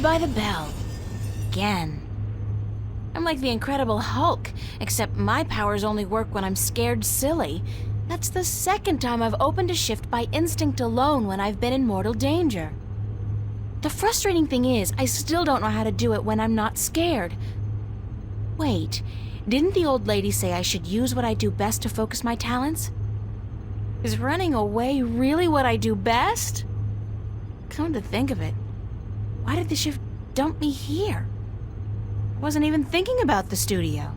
Saved by the bell. Again. I'm like the Incredible Hulk, except my powers only work when I'm scared silly. That's the second time I've opened a shift by instinct alone when I've been in mortal danger. The frustrating thing is, I still don't know how to do it when I'm not scared. Wait, didn't the old lady say I should use what I do best to focus my talents? Is running away really what I do best? Come to think of it, why did the shift dump me here? I wasn't even thinking about the studio.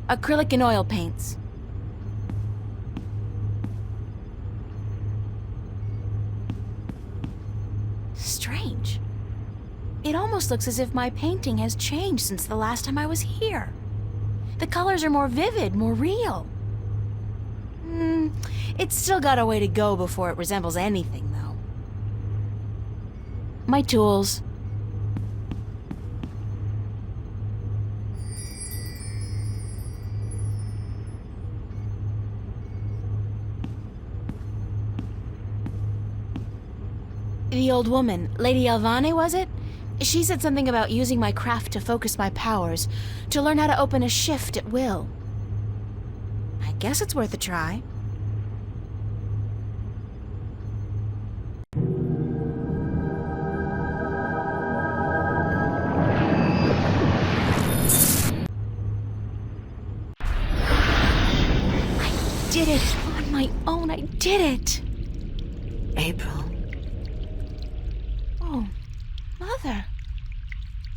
Acrylic and oil paints. Strange. It almost looks as if my painting has changed since the last time I was here. The colors are more vivid, more real. It's still got a way to go before it resembles anything, though. My tools. The old woman, Lady Alvane, was it? She said something about using my craft to focus my powers, to learn how to open a shift at will. I guess it's worth a try. I did it! On my own, I did it! April. Oh, Mother.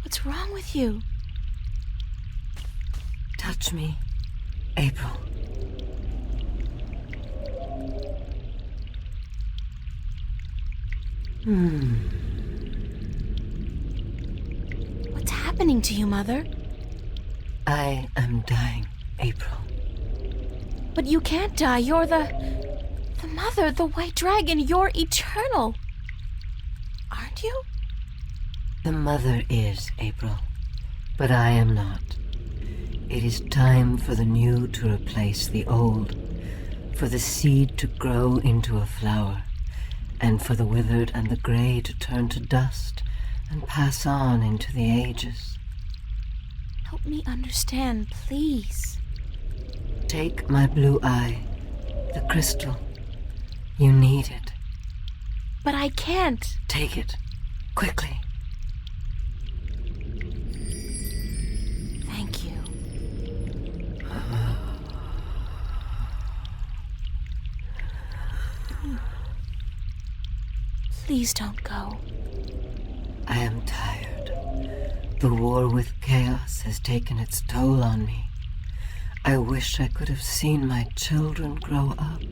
What's wrong with you? Touch me, April. What's happening to you, Mother? I am dying, April. But you can't die. You're the Mother, the White Dragon. You're eternal. Aren't you? The Mother is, April, but I am not. It is time for the new to replace the old, for the seed to grow into a flower, and for the withered and the gray to turn to dust and pass on into the ages. Help me understand, please. Take my blue eye, the crystal. You need it. But I can't. Take it, quickly. Thank you. Please don't go. I am tired. The war with chaos has taken its toll on me. I wish I could have seen my children grow up.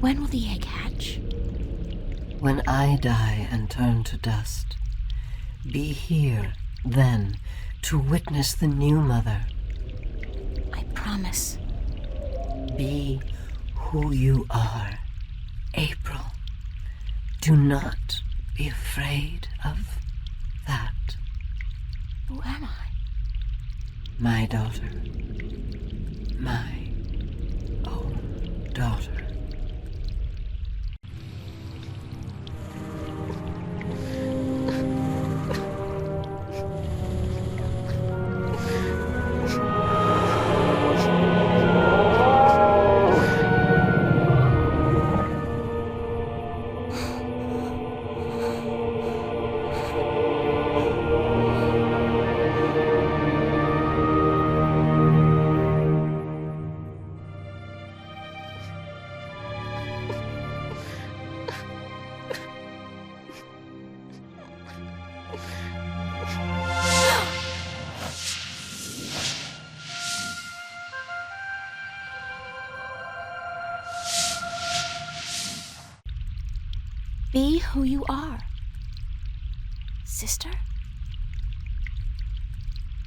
When will the egg hatch? When I die and turn to dust, be here then to witness the new mother. I promise. Be who you are, April. Do not be afraid of that. Who am I? My daughter. My own daughter. Be who you are. Sister?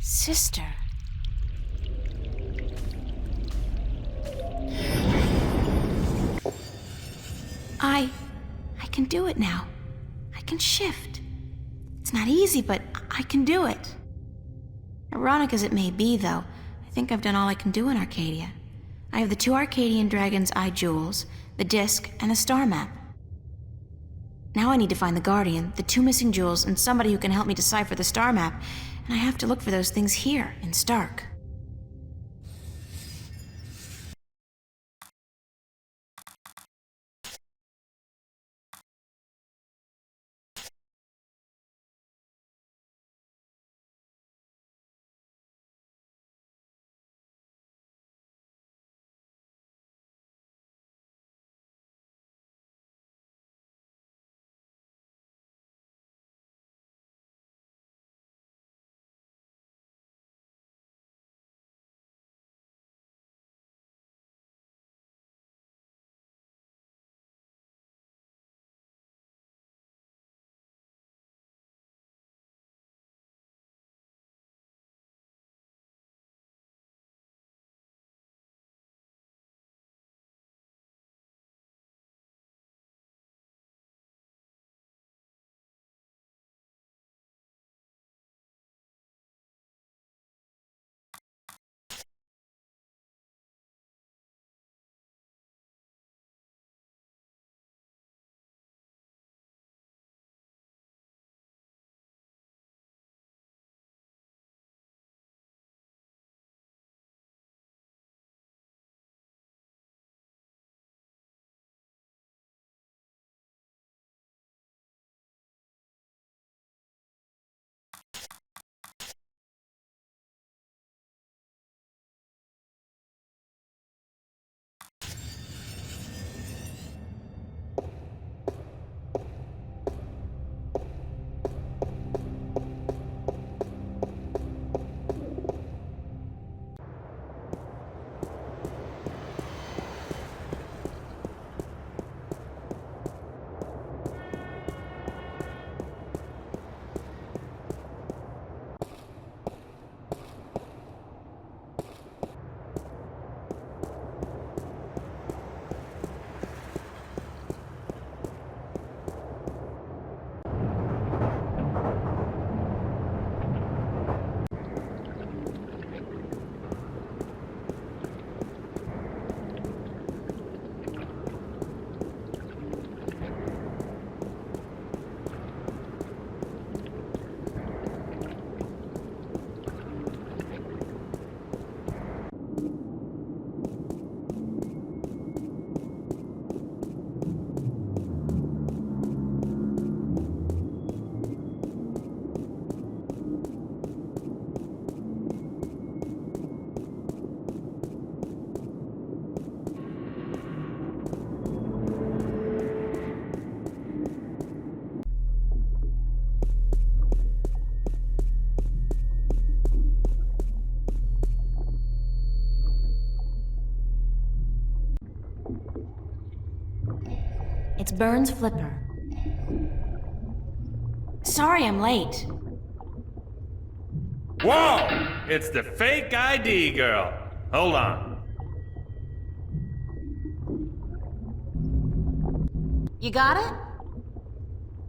Sister. I can do it now. I can shift. It's not easy, but I can do it. Ironic as it may be, though, I think I've done all I can do in Arcadia. I have the 2 Arcadian Dragon's Eye jewels, the disc, and the star map. Now I need to find the Guardian, the 2 missing jewels, and somebody who can help me decipher the star map, and I have to look for those things here, in Stark. It's Burns' flipper. Sorry I'm late. Whoa! It's the fake ID girl. Hold on. You got it?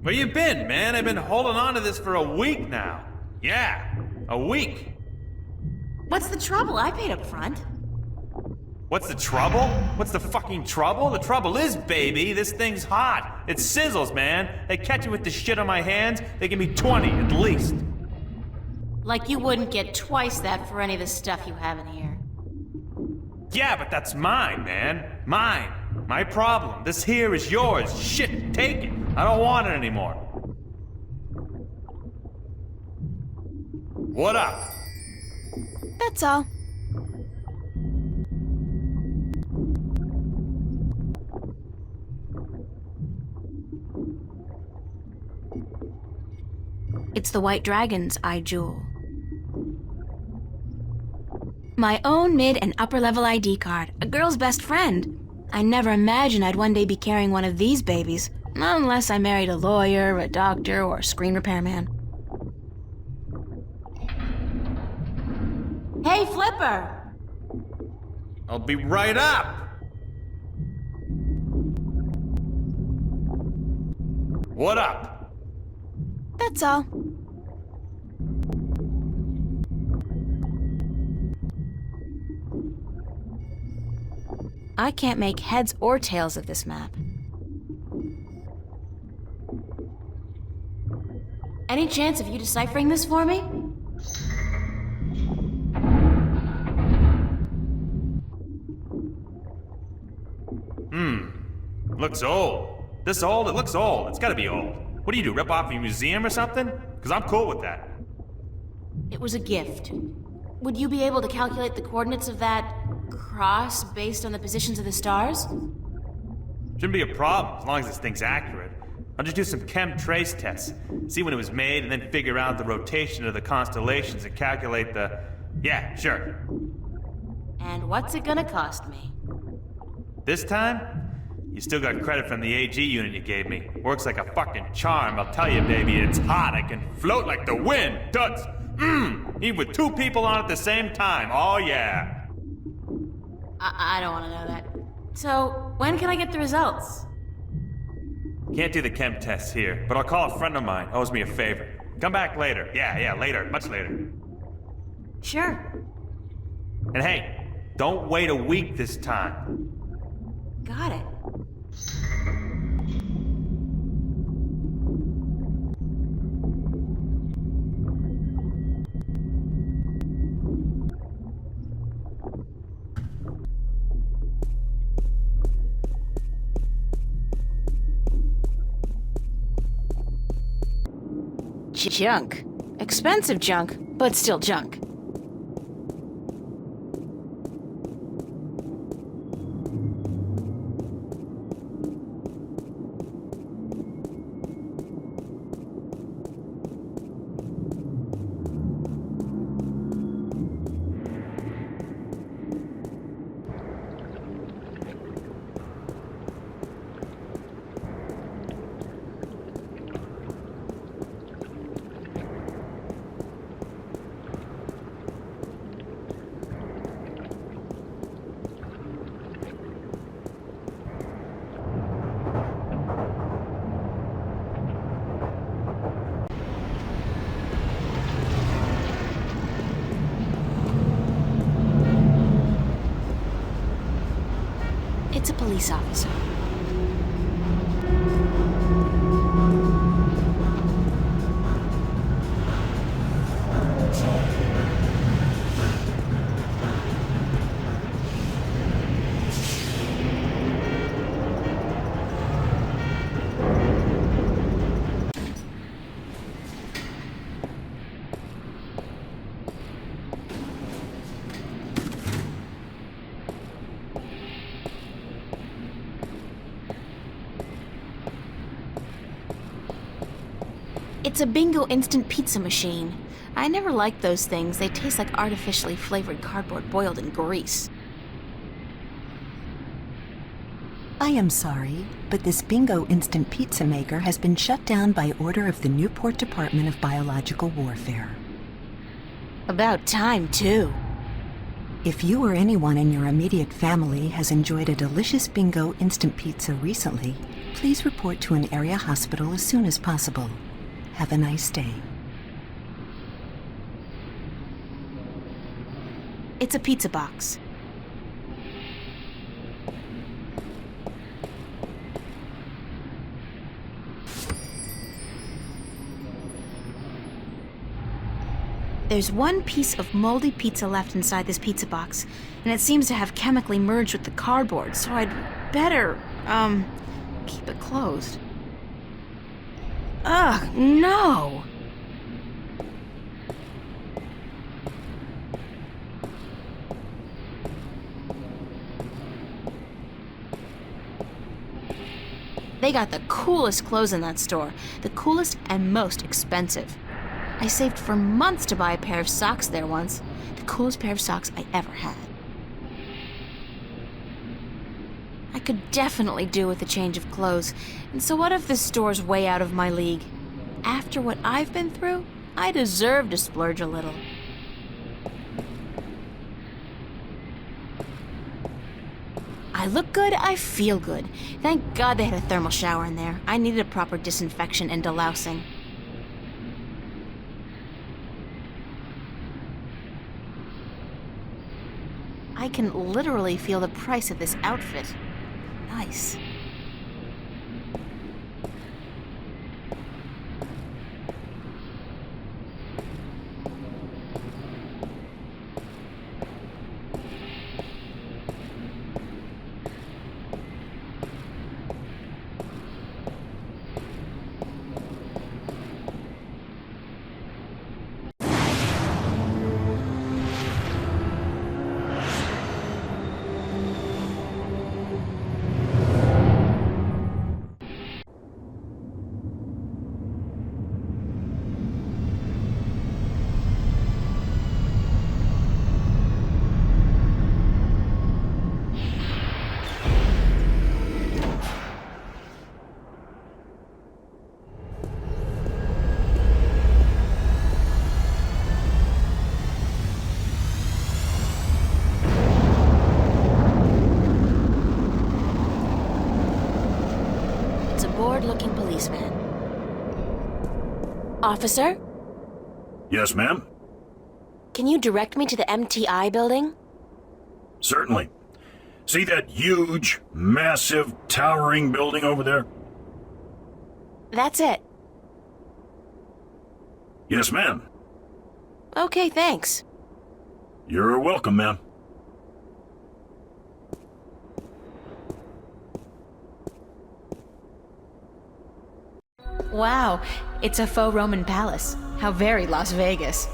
Where you been, man? I've been holding on to this for a week now. Yeah, a week. What's the trouble? I paid up front. What's the trouble? What's the fucking trouble? The trouble is, baby, this thing's hot. It sizzles, man. They catch me with the shit on my hands, they give me 20 at least. Like you wouldn't get twice that for any of the stuff you have in here. Yeah, but that's mine, man. Mine. My problem. This here is yours. Shit, take it. I don't want it anymore. What up? That's all. It's the White Dragon's Eye jewel. My own mid and upper level ID card, a girl's best friend. I never imagined I'd one day be carrying one of these babies. Unless I married a lawyer, a doctor, or a screen repairman. Hey, Flipper! I'll be right up! What up? That's all. I can't make heads or tails of this map. Any chance of you deciphering this for me? Looks old. This old? It looks old. It's gotta be old. What do you do, rip off a museum or something? Because I'm cool with that. It was a gift. Would you be able to calculate the coordinates of that cross based on the positions of the stars? Shouldn't be a problem, as long as this thing's accurate. I'll just do some chem trace tests, see when it was made, and then figure out the rotation of the constellations and calculate the... Yeah, sure. And what's it gonna cost me? This time, you still got credit from the AG unit you gave me. Works like a fucking charm, I'll tell you, baby. It's hot, I can float like the wind. Duds! Even with two people on at the same time, oh yeah. I don't want to know that. So, when can I get the results? Can't do the chem tests here, but I'll call a friend of mine, owes me a favor. Come back later. Yeah, later, much later. Sure. And hey, don't wait a week this time. Got it. Junk. Expensive junk, but still junk. It's a police officer. It's a bingo instant pizza machine. I never liked those things. They taste like artificially flavored cardboard boiled in grease. I am sorry, but this bingo instant pizza maker has been shut down by order of the Newport Department of Biological Warfare. About time, too. If you or anyone in your immediate family has enjoyed a delicious bingo instant pizza recently, please report to an area hospital as soon as possible. Have a nice day. It's a pizza box. There's one piece of moldy pizza left inside this pizza box, and it seems to have chemically merged with the cardboard, so I'd better, keep it closed. Ugh, no! They got the coolest clothes in that store, the coolest and most expensive. I saved for months to buy a pair of socks there once, the coolest pair of socks I ever had. I could definitely do with a change of clothes. And so what if this store's way out of my league? After what I've been through, I deserve to splurge a little. I look good, I feel good. Thank God they had a thermal shower in there. I needed a proper disinfection and delousing. I can literally feel the price of this outfit. Nice. Bored-looking policeman. Officer? Yes, ma'am? Can you direct me to the MTI building? Certainly. See that huge, massive, towering building over there? That's it. Yes, ma'am. Okay, thanks. You're welcome, ma'am. Wow, it's a faux Roman palace. How very Las Vegas.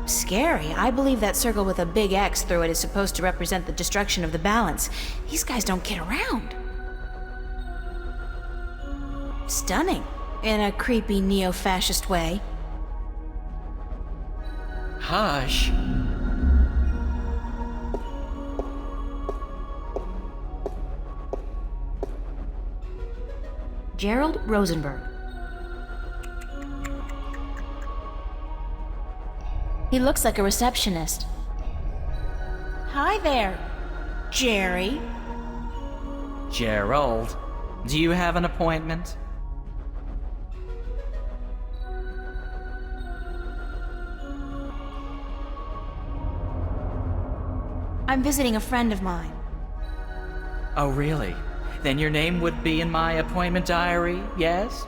Scary. I believe that circle with a big X through it is supposed to represent the destruction of the balance. These guys don't get around. Stunning. In a creepy neo-fascist way. Hush. Gerald Rosenberg. He looks like a receptionist. Hi there, Jerry. Gerald, do you have an appointment? I'm visiting a friend of mine. Oh, really? Then your name would be in my appointment diary, yes?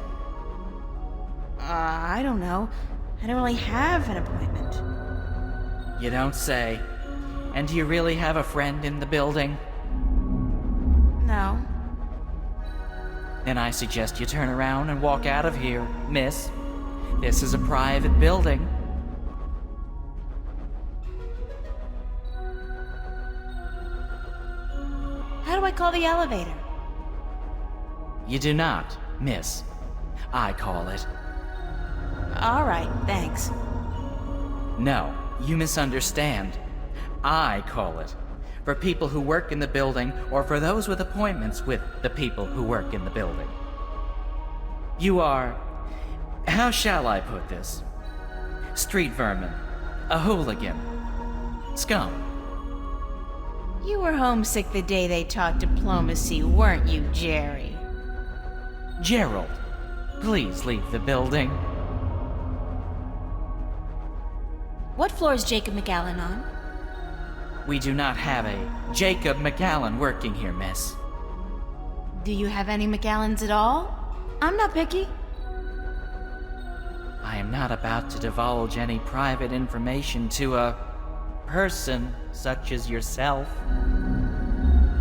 I don't know. I don't really have an appointment. You don't say. And do you really have a friend in the building? No. Then I suggest you turn around and walk out of here, miss. This is a private building. How do I call the elevator? You do not, miss. I call it. All right, thanks. No, you misunderstand. I call it. For people who work in the building, or for those with appointments with the people who work in the building. You are... how shall I put this? Street vermin. A hooligan. Scum. You were homesick the day they taught diplomacy, weren't you, Jerry? Gerald, please leave the building. What floor is Jacob McAllen on? We do not have a Jacob McAllen working here, miss. Do you have any McAllens at all? I'm not picky. I am not about to divulge any private information to a person such as yourself.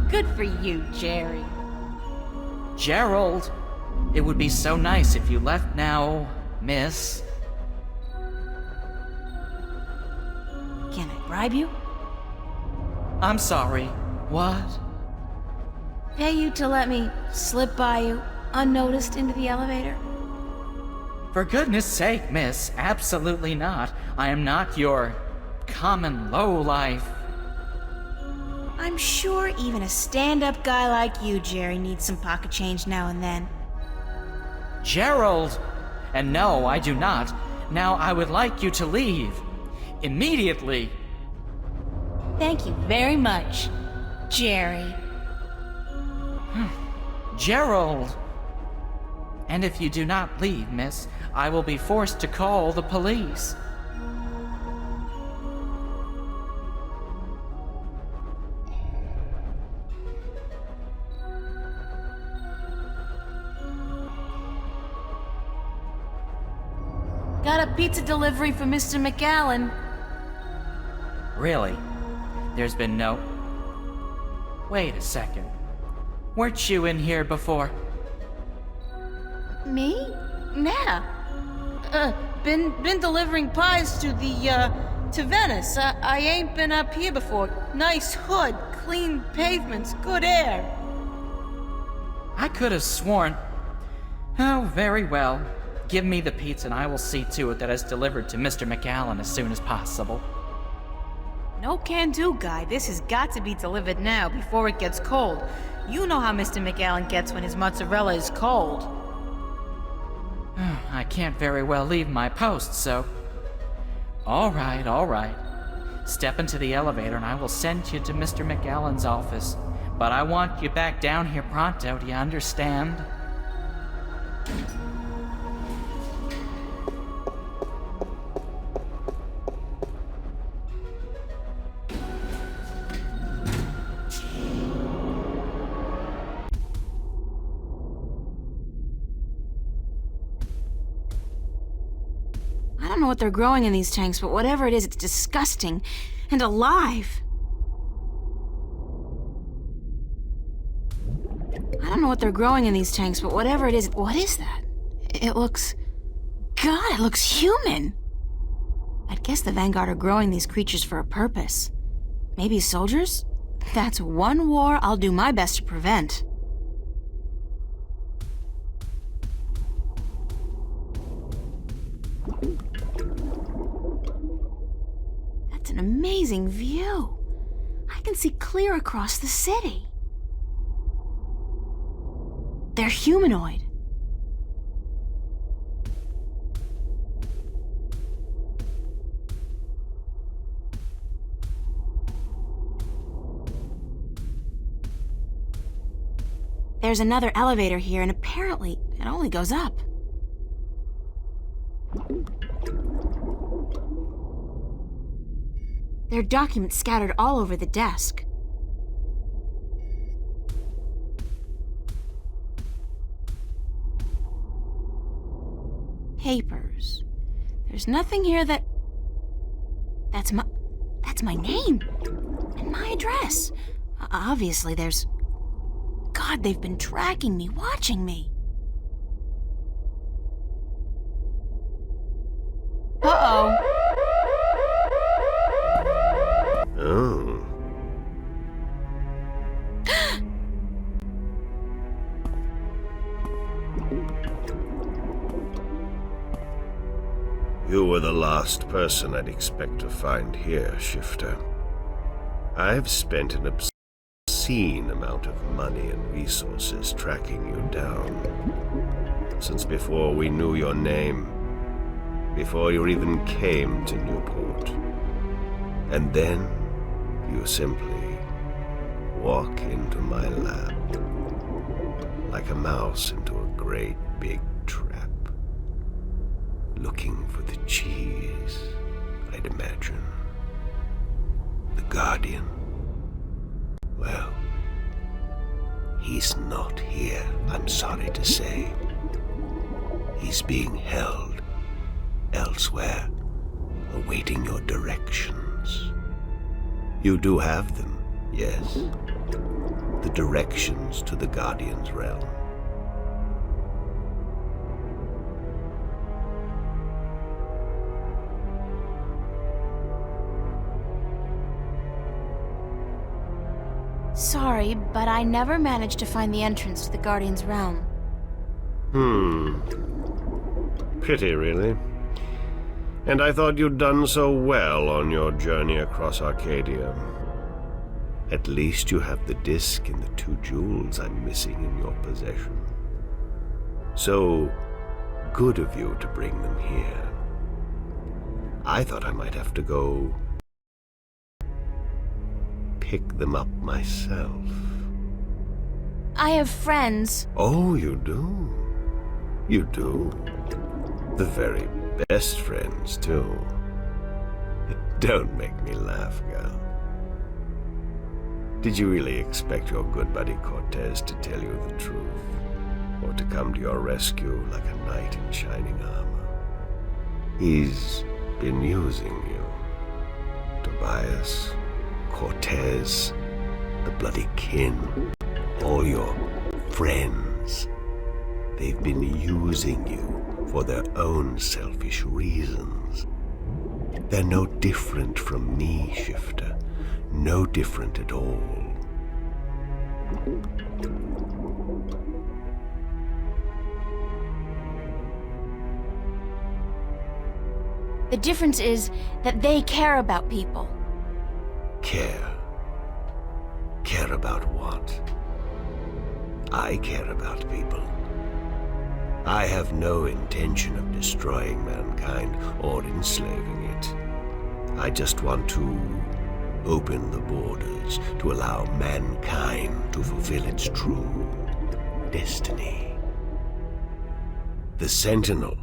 Good for you, Jerry. Gerald, it would be so nice if you left now, miss. Can I bribe you? I'm sorry. What? Pay you to let me slip by you unnoticed into the elevator? For goodness sake, miss, absolutely not. I am not your common lowlife. I'm sure even a stand-up guy like you, Jerry, needs some pocket change now and then. Gerald! And no, I do not. Now I would like you to leave. Immediately. Thank you very much, Jerry. Gerald! And if you do not leave, miss, I will be forced to call the police. Got a pizza delivery for Mr. McAllen. Really? There's been no... Wait a second. Weren't you in here before? Me? Nah. Been delivering pies to to Venice. I ain't been up here before. Nice hood, clean pavements, good air. I could have sworn... Oh, very well. Give me the pizza and I will see to it that it's delivered to Mr. McAllen as soon as possible. No can-do, guy. This has got to be delivered now before it gets cold. You know how Mr. McAllen gets when his mozzarella is cold. I can't very well leave my post, so... All right. Step into the elevator and I will send you to Mr. McAllen's office. But I want you back down here pronto, do you understand? I don't know what they're growing in these tanks, but whatever it is, it's disgusting and alive. I don't know what they're growing in these tanks, but whatever it is, what is that? It looks... God, it looks human! I'd guess the Vanguard are growing these creatures for a purpose. Maybe soldiers? That's one war I'll do my best to prevent. That's an amazing view. I can see clear across the city. They're humanoid. There's another elevator here, and apparently it only goes up. There are documents scattered all over the desk. Papers. There's nothing here that... That's my name. And my address. Obviously there's... God, they've been tracking me, watching me. Uh-oh. Oh. You were the last person I'd expect to find here, Shifter. I've spent an obscene amount of money and resources tracking you down. Since before we knew your name, before you even came to Newport. And then you simply walk into my lab, like a mouse into a great big trap, looking for the cheese, I'd imagine. The Guardian. Well, he's not here, I'm sorry to say. He's being held elsewhere, awaiting your directions. You do have them, yes. The directions to the Guardian's realm. Sorry, but I never managed to find the entrance to the Guardian's realm. Pity, really. And I thought you'd done so well on your journey across Arcadia. At least you have the disc and the 2 jewels I'm missing in your possession. So good of you to bring them here. I thought I might have to go pick them up myself. I have friends. Oh, you do? You do? The very best friends, too. Don't make me laugh, girl. Did you really expect your good buddy Cortez to tell you the truth? Or to come to your rescue like a knight in shining armor? He's been using you. Tobias, Cortez, the bloody kin, all your friends. They've been using you for their own selfish reasons. They're no different from me, Shifter. No different at all. The difference is that they care about people. Care? Care about what? I care about people. I have no intention of destroying mankind or enslaving it. I just want to open the borders to allow mankind to fulfill its true destiny. The Sentinel,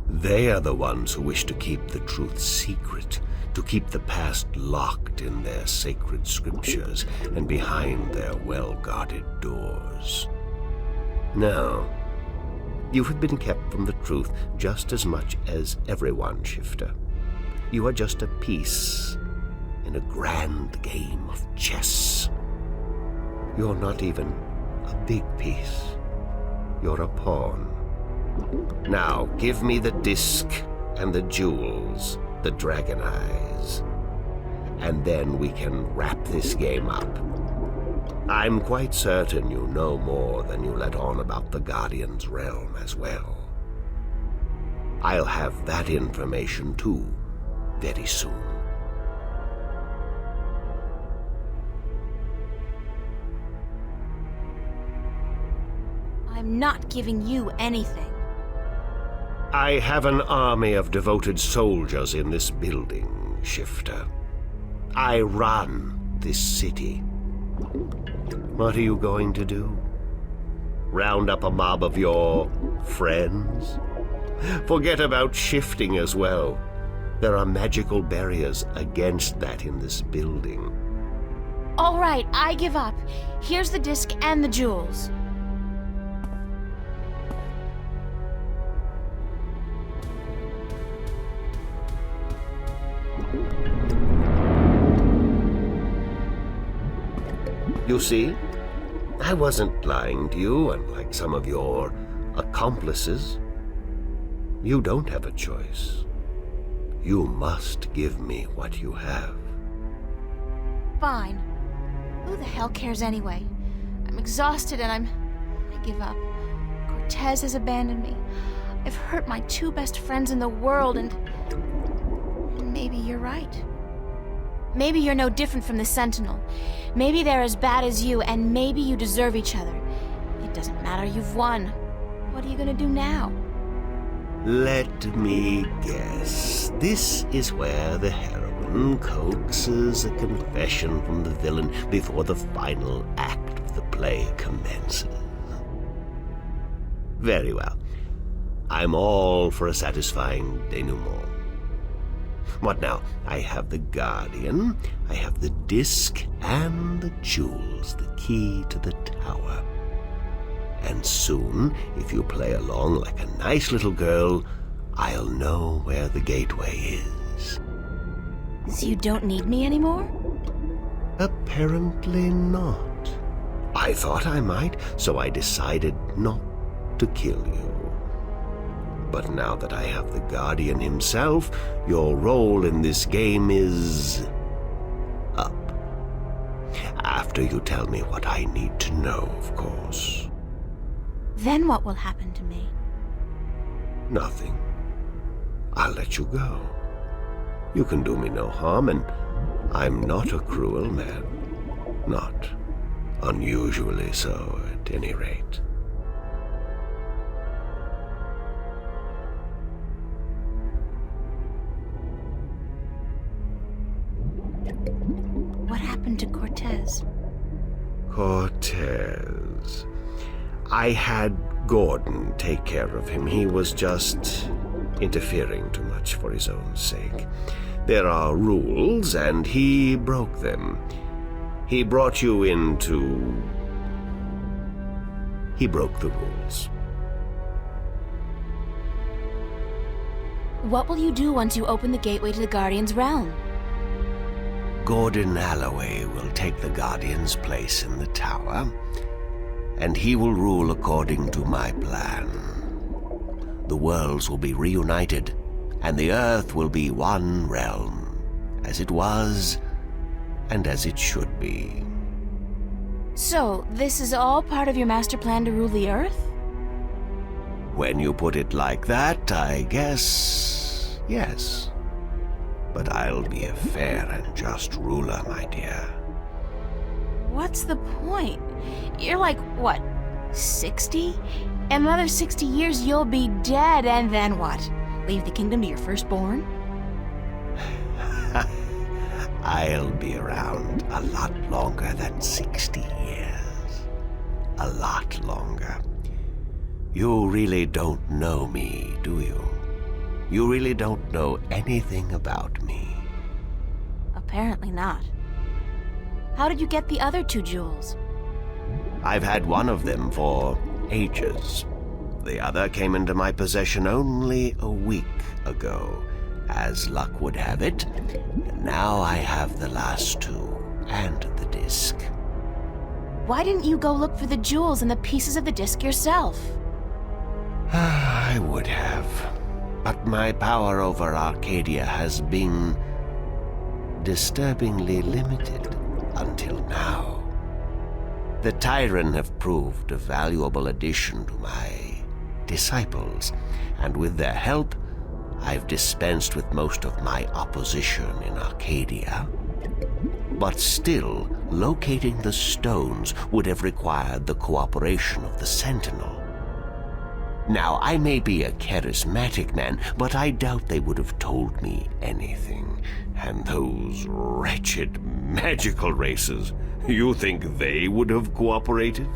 they are the ones who wish to keep the truth secret, to keep the past locked in their sacred scriptures and behind their well-guarded doors. Now, you have been kept from the truth just as much as everyone, Shifter. You are just a piece in a grand game of chess. You're not even a big piece. You're a pawn. Now, give me the disc and the jewels, the dragon eyes, and then we can wrap this game up. I'm quite certain you know more than you let on about the Guardian's realm as well. I'll have that information too, very soon. I'm not giving you anything. I have an army of devoted soldiers in this building, Shifter. I run this city. What are you going to do? Round up a mob of your friends? Forget about shifting as well. There are magical barriers against that in this building. All right, I give up. Here's the disc and the jewels. You see, I wasn't lying to you, unlike some of your accomplices. You don't have a choice. You must give me what you have. Fine. Who the hell cares anyway? I'm exhausted and I give up. Cortez has abandoned me. I've hurt my 2 best friends in the world and maybe you're right. Maybe you're no different from the Sentinel. Maybe they're as bad as you, and maybe you deserve each other. It doesn't matter, you've won. What are you gonna do now? Let me guess. This is where the heroine coaxes a confession from the villain before the final act of the play commences. Very well. I'm all for a satisfying denouement. What now? I have the Guardian, I have the disc, and the jewels, the key to the tower. And soon, if you play along like a nice little girl, I'll know where the gateway is. So you don't need me anymore? Apparently not. I thought I might, so I decided not to kill you. But now that I have the Guardian himself, your role in this game is up. After you tell me what I need to know, of course. Then what will happen to me? Nothing. I'll let you go. You can do me no harm, and I'm not a cruel man. Not unusually so, at any rate. What happened to Cortez? Cortez. I had Gordon take care of him. He was just interfering too much for his own sake. There are rules, and he broke them. He brought you into... He broke the rules. What will you do once you open the gateway to the Guardian's realm? Gordon Alloway will take the Guardian's place in the tower, and he will rule according to my plan. The worlds will be reunited, and the Earth will be one realm, as it was, and as it should be. So, this is all part of your master plan to rule the Earth? When you put it like that, I guess yes. But I'll be a fair and just ruler, my dear. What's the point? You're like, what, 60? In another 60 years you'll be dead, and then what? Leave the kingdom to your firstborn? I'll be around a lot longer than 60 years. A lot longer. You really don't know me, do you? You really don't know anything about me. Apparently not. How did you get the other 2 jewels? I've had one of them for ages. The other came into my possession only a week ago, as luck would have it. And now I have the last 2, and the disc. Why didn't you go look for the jewels and the pieces of the disc yourself? I would have. But my power over Arcadia has been disturbingly limited until now. The Tyran have proved a valuable addition to my disciples, and with their help, I've dispensed with most of my opposition in Arcadia. But still, locating the stones would have required the cooperation of the Sentinel. Now, I may be a charismatic man, but I doubt they would have told me anything. And those wretched magical races, you think they would have cooperated?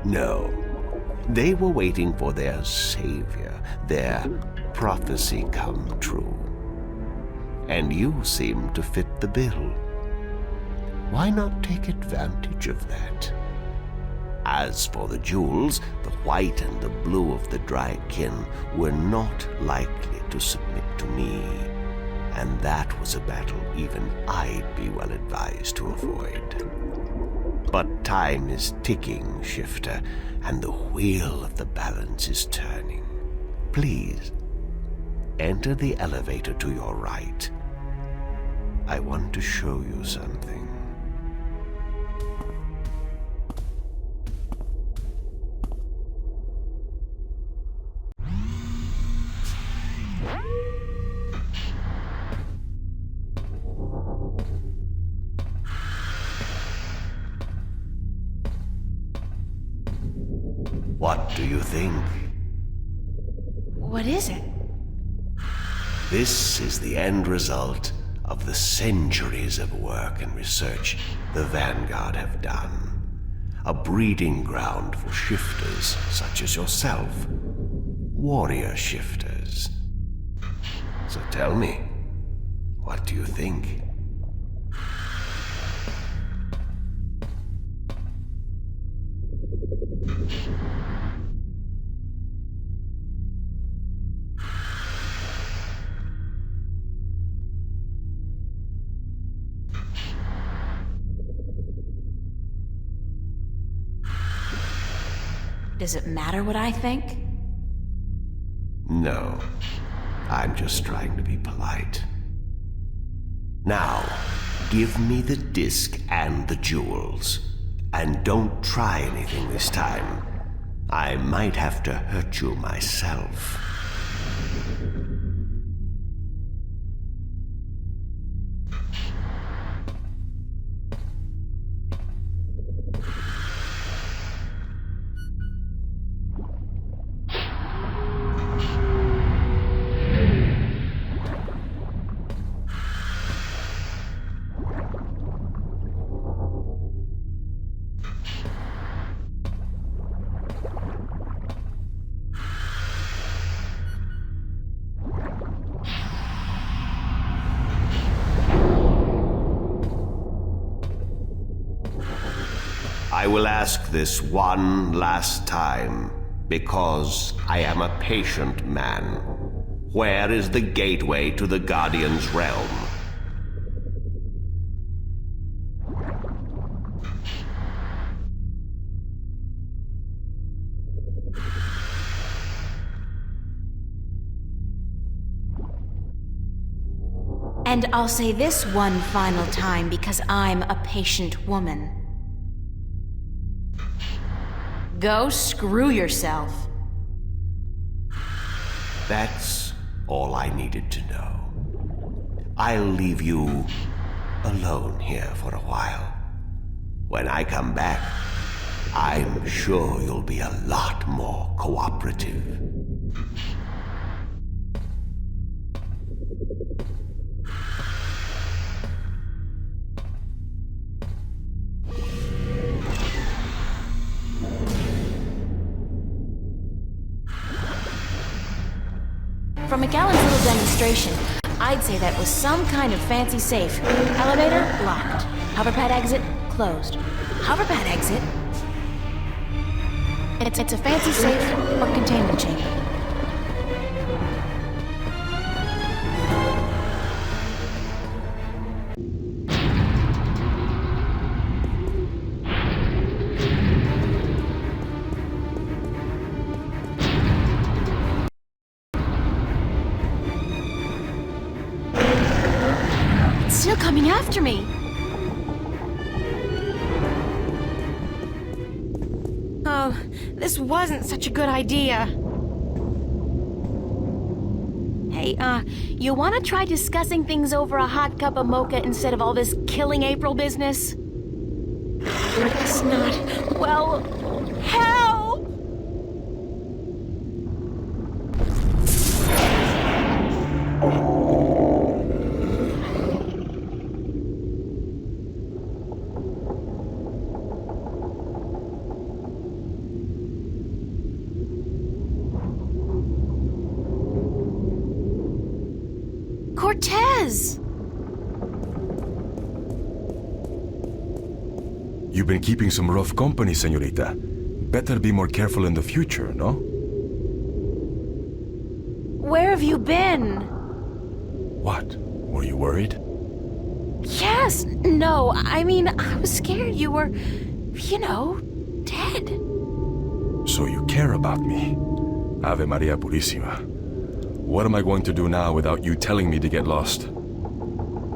No. They were waiting for their savior, their prophecy come true. And you seem to fit the bill. Why not take advantage of that? As for the jewels, the white and the blue of the Drykin were not likely to submit to me, and that was a battle even I'd be well advised to avoid. But time is ticking, Shifter, and the wheel of the balance is turning. Please, enter the elevator to your right. I want to show you something. What do you think? What is it? This is the end result of the centuries of work and research the Vanguard have done. A breeding ground for shifters such as yourself. Warrior shifters. So tell me, what do you think? Does it matter what I think? No. I'm just trying to be polite. Now, give me the disc and the jewels. And don't try anything this time. I might have to hurt you myself. I will ask this one last time, because I am a patient man. Where is the gateway to the Guardian's realm? And I'll say this one final time because I'm a patient woman. Go screw yourself. That's all I needed to know. I'll leave you alone here for a while. When I come back, I'm sure you'll be a lot more cooperative. From McAllen's little demonstration, I'd say that was some kind of fancy safe. Elevator, locked. Hoverpad exit, closed. Hoverpad exit? It's a fancy safe or containment chamber. Still coming after me. Oh, this wasn't such a good idea. Hey, you want to try discussing things over a hot cup of mocha instead of all this killing April business? I guess not. Well, help! Cortez! You've been keeping some rough company, señorita. Better be more careful in the future, no? Where have you been? What? Were you worried? Yes! No, I mean, I was scared you were, you know, dead. So you care about me. Ave Maria Purissima. What am I going to do now without you telling me to get lost?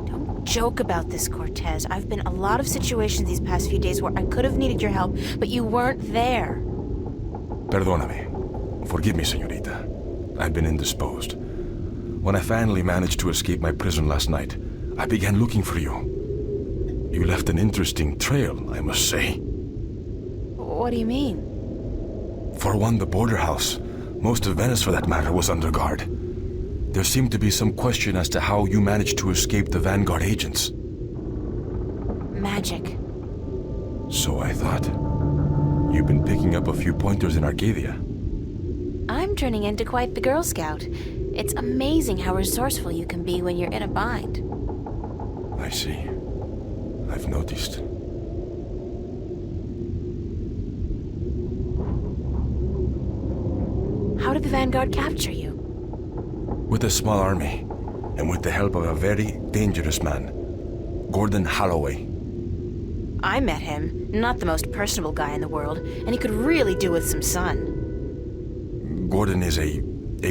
Don't joke about this, Cortez. I've been in a lot of situations these past few days where I could have needed your help, but you weren't there. Perdóname. Forgive me, señorita. I've been indisposed. When I finally managed to escape my prison last night, I began looking for you. You left an interesting trail, I must say. What do you mean? For one, the border house, most of Venice for that matter, was under guard. There seemed to be some question as to how you managed to escape the Vanguard agents. Magic. So I thought. You've been picking up a few pointers in Arcadia. I'm turning into quite the Girl Scout. It's amazing how resourceful you can be when you're in a bind. I see. I've noticed. How did the Vanguard capture you? With a small army, and with the help of a very dangerous man, Gordon Holloway. I met him. Not the most personable guy in the world, and he could really do with some sun. Gordon is a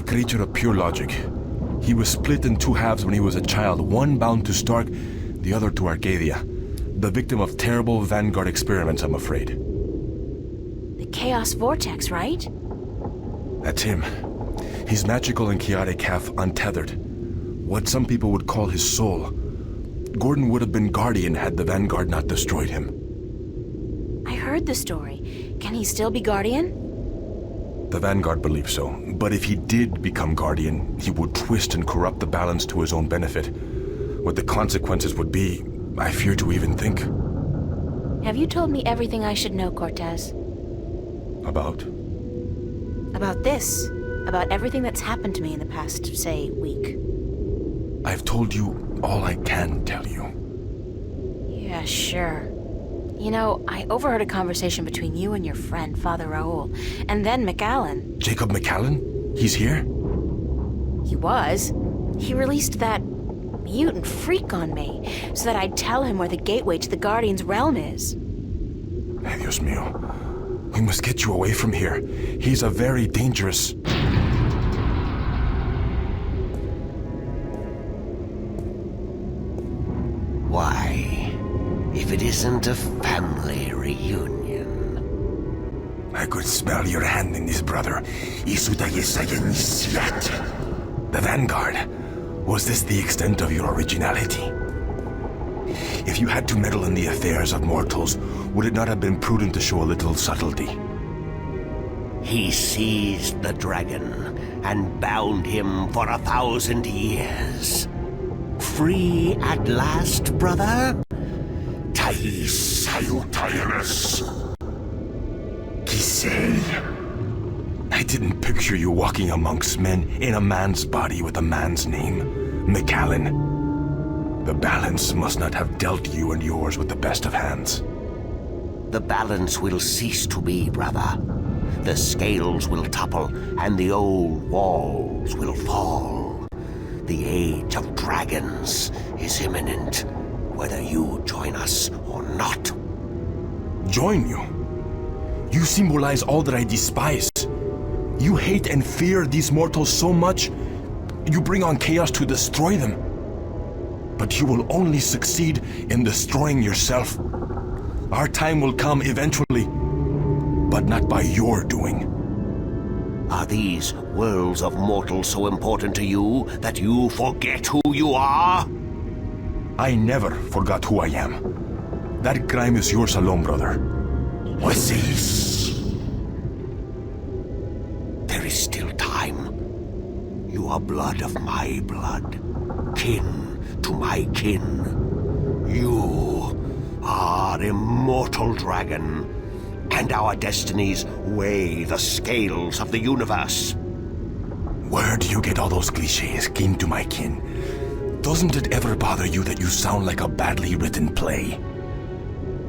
creature of pure logic. He was split in two halves when he was a child, one bound to Stark, the other to Arcadia. The victim of terrible Vanguard experiments, I'm afraid. They Chaos Vortex, right? That's him. He's magical and chaotic, half untethered. What some people would call his soul. Gordon would have been Guardian had the Vanguard not destroyed him. I heard the story. Can he still be Guardian? The Vanguard believes so, but if he did become Guardian, he would twist and corrupt the balance to his own benefit. What the consequences would be, I fear to even think. Have you told me everything I should know, Cortez? About? About this. About everything that's happened to me in the past, say, week. I've told you all I can tell you. Yeah, sure. You know, I overheard a conversation between you and your friend, Father Raoul, and then McAllen. Jacob McAllen? He's here? He was. He released that mutant freak on me, so that I'd tell him where the gateway to the Guardian's realm is. Ay, Dios mío. We must get you away from here. He's a very dangerous... Why, if it isn't a family reunion. I could smell your hand in this, brother. The Vanguard. Was this the extent of your originality? If you had to meddle in the affairs of mortals, would it not have been prudent to show a little subtlety? He seized the dragon and bound him for 1,000 years. Free at last, brother? Thais salutaris. Kisei. I didn't picture you walking amongst men in a man's body with a man's name. McAllen. The balance must not have dealt you and yours with the best of hands. The balance will cease to be, brother. The scales will topple and the old walls will fall. The age of dragons is imminent, whether you join us or not. Join you? You symbolize all that I despise. You hate and fear these mortals so much, you bring on chaos to destroy them. But you will only succeed in destroying yourself. Our time will come eventually, but not by your doing. Are these worlds of mortals so important to you that you forget who you are? I never forgot who I am. That crime is yours alone, brother. Cease. There is still time. You are blood of my blood, kin to my kin. You are immortal dragon, and our destinies weigh the scales of the universe. Where do you get all those cliches, kin to my kin? Doesn't it ever bother you that you sound like a badly written play?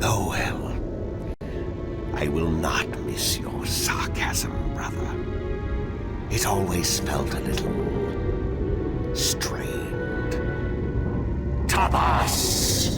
Oh well, I will not miss your sarcasm, brother. It always felt a little strained. Tabas!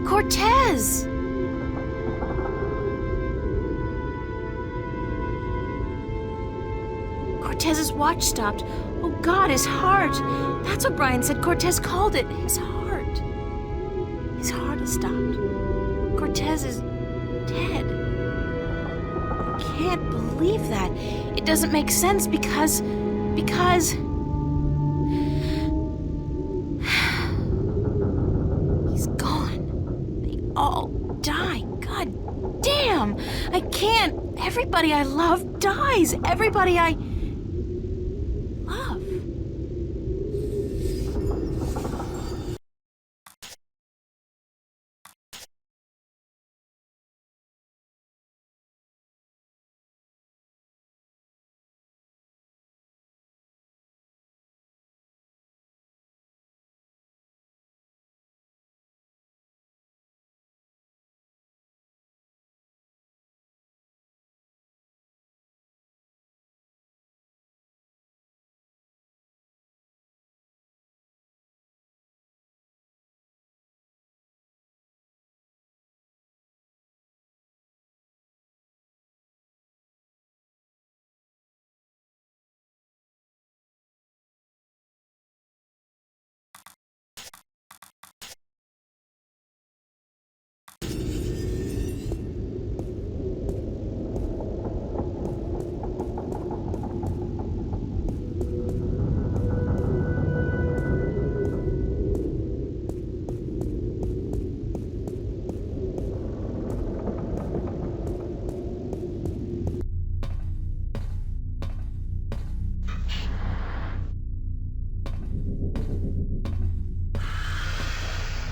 Cortez! Cortez's watch stopped. Oh God, his heart! That's what Brian said Cortez called it. His heart. His heart has stopped. Cortez is dead. I can't believe that. It doesn't make sense because... He's gone. They all die. God damn! I can't. Everybody I love dies. Everybody I...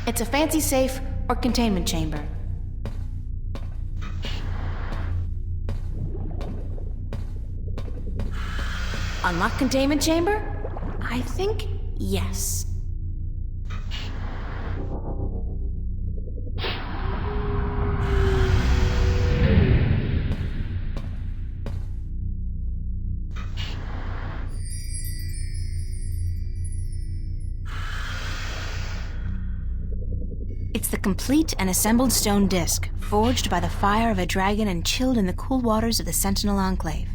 It's a fancy safe or containment chamber. Unlock containment chamber? I think yes. It's the complete and assembled stone disc, forged by the fire of a dragon and chilled in the cool waters of the Sentinel Enclave.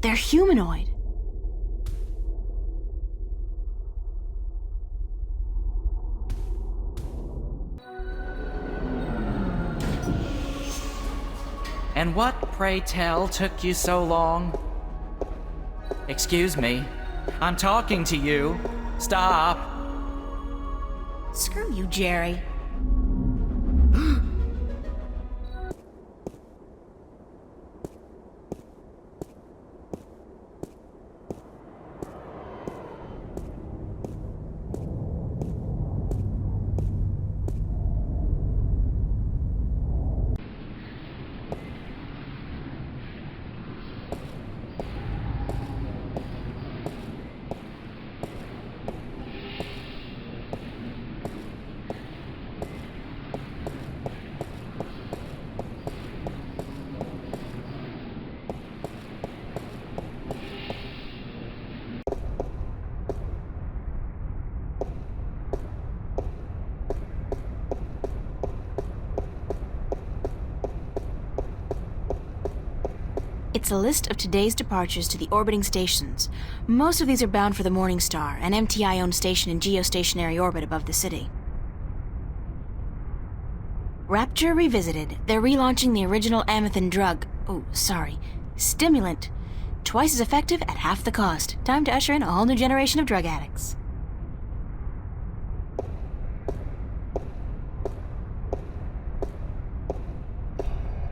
They're humanoid. And what, pray tell, took you so long? Excuse me. I'm talking to you. Stop. Screw you, Jerry. It's a list of today's departures to the orbiting stations. Most of these are bound for the Morning Star, an MTI-owned station in geostationary orbit above the city. Rapture Revisited. They're relaunching the original Amethyst drug. Stimulant. Twice as effective at half the cost. Time to usher in a whole new generation of drug addicts.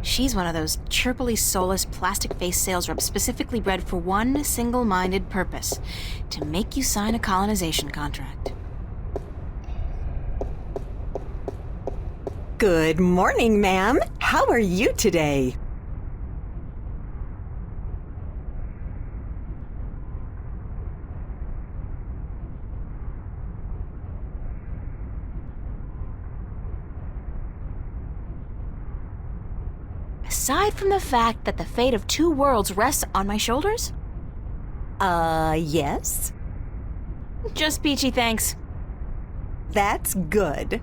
She's one of those chirpily soulless plastic-faced sales reps specifically bred for one single-minded purpose: to make you sign a colonization contract. Good morning, ma'am. How are you today? Aside from the fact that the fate of 2 worlds rests on my shoulders? Yes? Just peachy, thanks. That's good.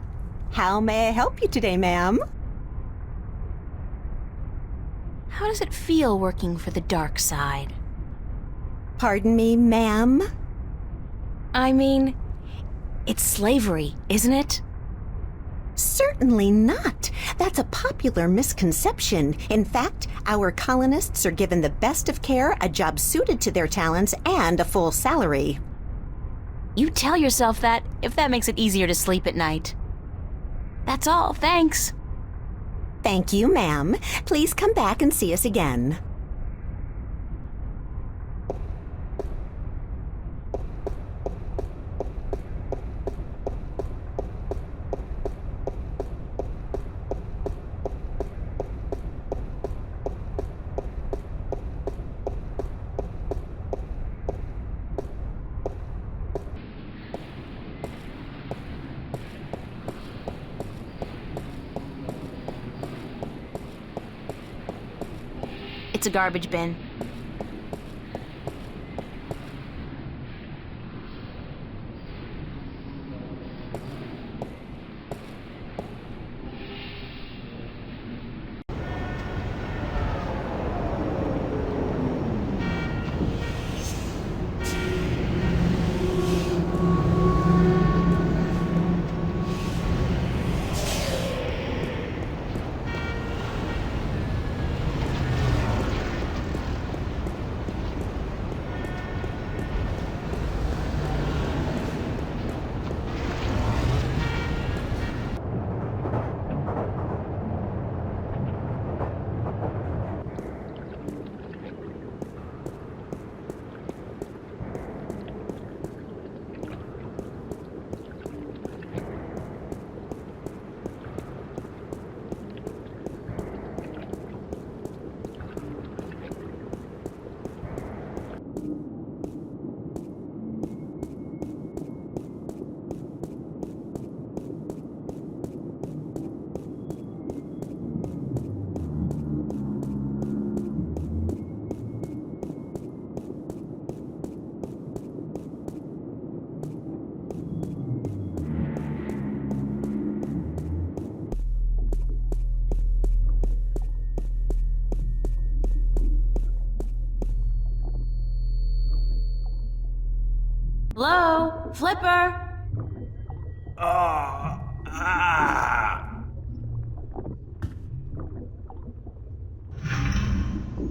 How may I help you today, ma'am? How does it feel working for the dark side? Pardon me, ma'am? I mean, it's slavery, isn't it? Certainly not. That's a popular misconception. In fact, our colonists are given the best of care, a job suited to their talents, and a full salary. You tell yourself that if that makes it easier to sleep at night. That's all, thanks. Thank you, ma'am. Please come back and see us again. It's a garbage bin. Flipper! Oh,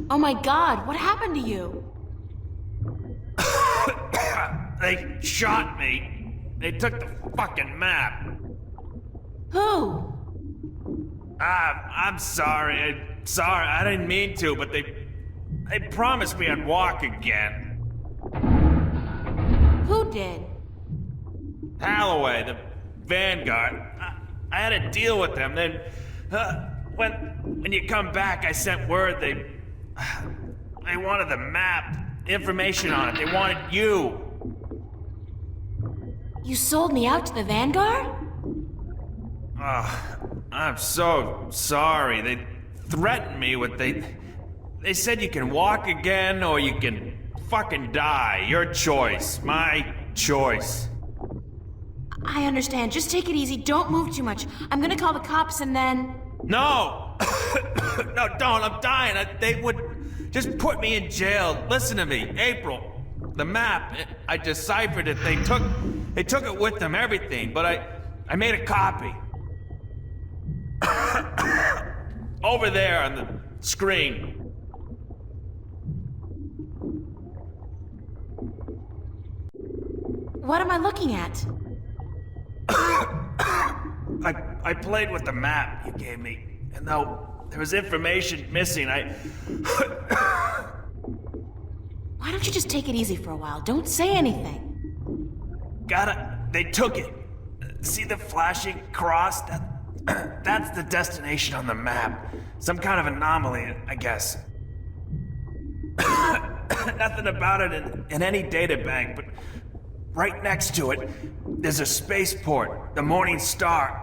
Oh my god, what happened to you? They shot me. They took the fucking map. Who? I'm sorry. Sorry, I didn't mean to, but they promised me I'd walk again. Who did? Holloway, the Vanguard. I had a deal with them. Then, when you come back, I sent word they wanted the map, information on it. They wanted you. You sold me out to the Vanguard? I'm so sorry. They threatened me with they said you can walk again or you can fucking die. Your choice. My choice. I understand. Just take it easy. Don't move too much. I'm gonna call the cops and then... No! No, don't. I'm dying. They would just put me in jail. Listen to me. April. The map. I deciphered it. They took it with them, everything. But I made a copy. Over there on the screen. What am I looking at? I played with the map you gave me, and though there was information missing, Why don't you just take it easy for a while? Don't say anything. They took it. See the flashing cross? That's the destination on the map. Some kind of anomaly, I guess. Nothing about it in any data bank, but right next to it, there's a spaceport, the Morning Star.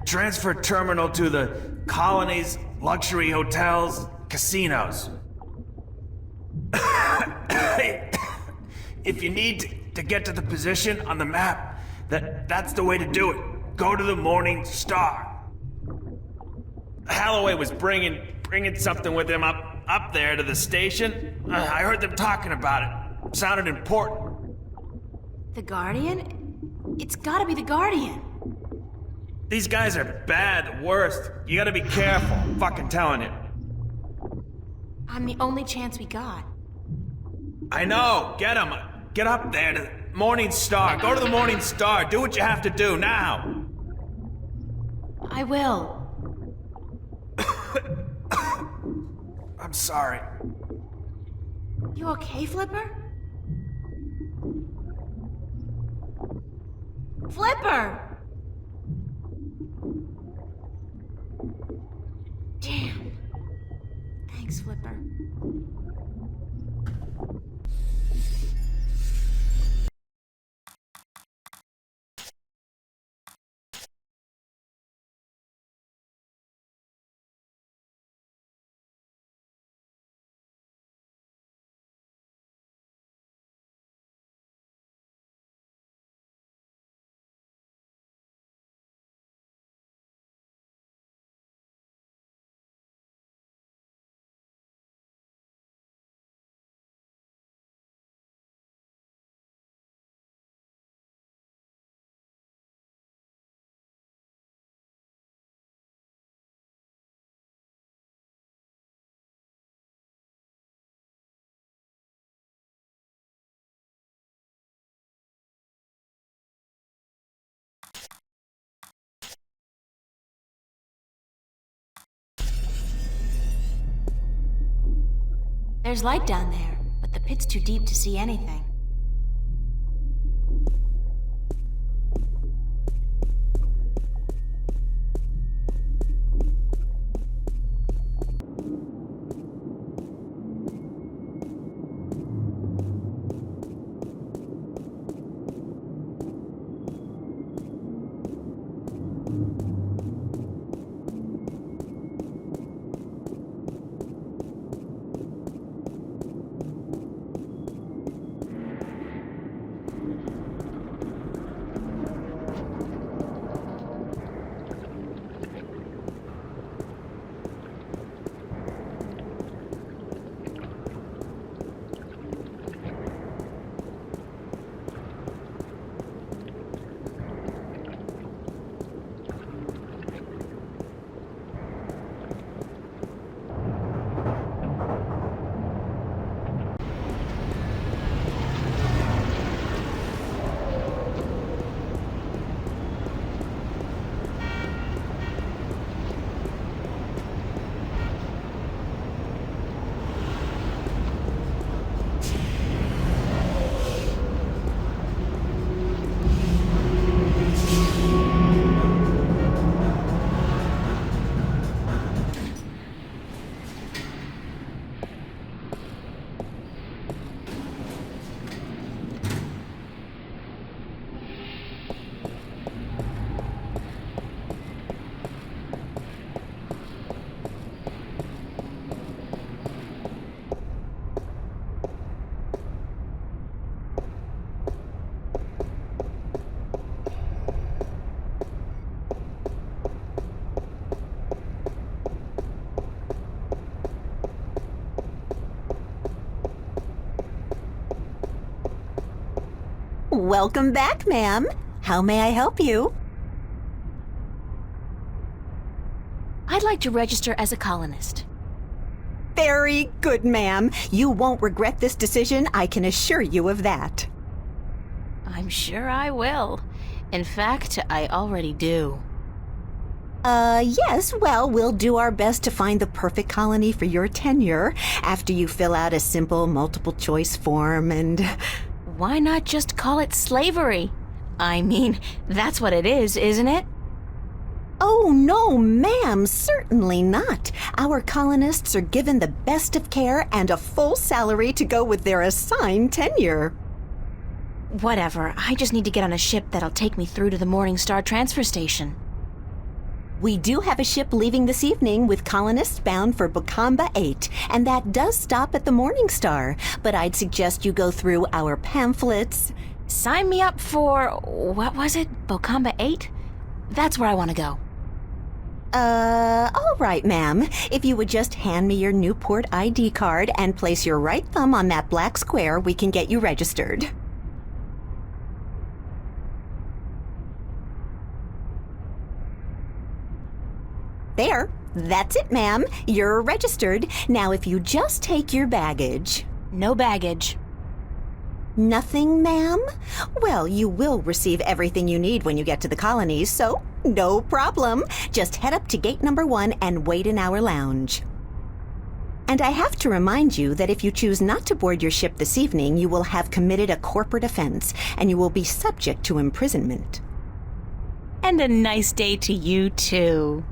Transfer terminal to the colonies, luxury hotels, casinos. If you need to get to the position on the map, that's the way to do it. Go to the Morning Star. Holloway was bringing something with him up there to the station. I heard them talking about it. Sounded important. The Guardian? It's gotta be the Guardian. These guys are bad, the worst. You gotta be careful. I'm fucking telling you. I'm the only chance we got. I know. Get him. Get up there to the Morning Star. Go to the Morning Star. Do what you have to do now. I will. I'm sorry. You okay, Flipper? Flipper! Damn. Thanks, Flipper. There's light down there, but the pit's too deep to see anything. Welcome back, ma'am. How may I help you? I'd like to register as a colonist. Very good, ma'am. You won't regret this decision, I can assure you of that. I'm sure I will. In fact, I already do. Yes, well, we'll do our best to find the perfect colony for your tenure after you fill out a simple multiple choice form and... Why not just call it slavery? I mean, that's what it is, isn't it? Oh, no, ma'am, certainly not. Our colonists are given the best of care and a full salary to go with their assigned tenure. Whatever, I just need to get on a ship that'll take me through to the Morningstar transfer station. We do have a ship leaving this evening with colonists bound for Bokamba 8, and that does stop at the Morningstar, but I'd suggest you go through our pamphlets. Sign me up for, what was it, Bokamba 8? That's where I want to go. All right, ma'am. If you would just hand me your Newport ID card and place your right thumb on that black square, we can get you registered. There. That's it, ma'am. You're registered. Now, if you just take your baggage... No baggage. Nothing, ma'am? Well, you will receive everything you need when you get to the colonies, so no problem. Just head up to gate number 1 and wait in our lounge. And I have to remind you that if you choose not to board your ship this evening, you will have committed a corporate offense, and you will be subject to imprisonment. And a nice day to you, too.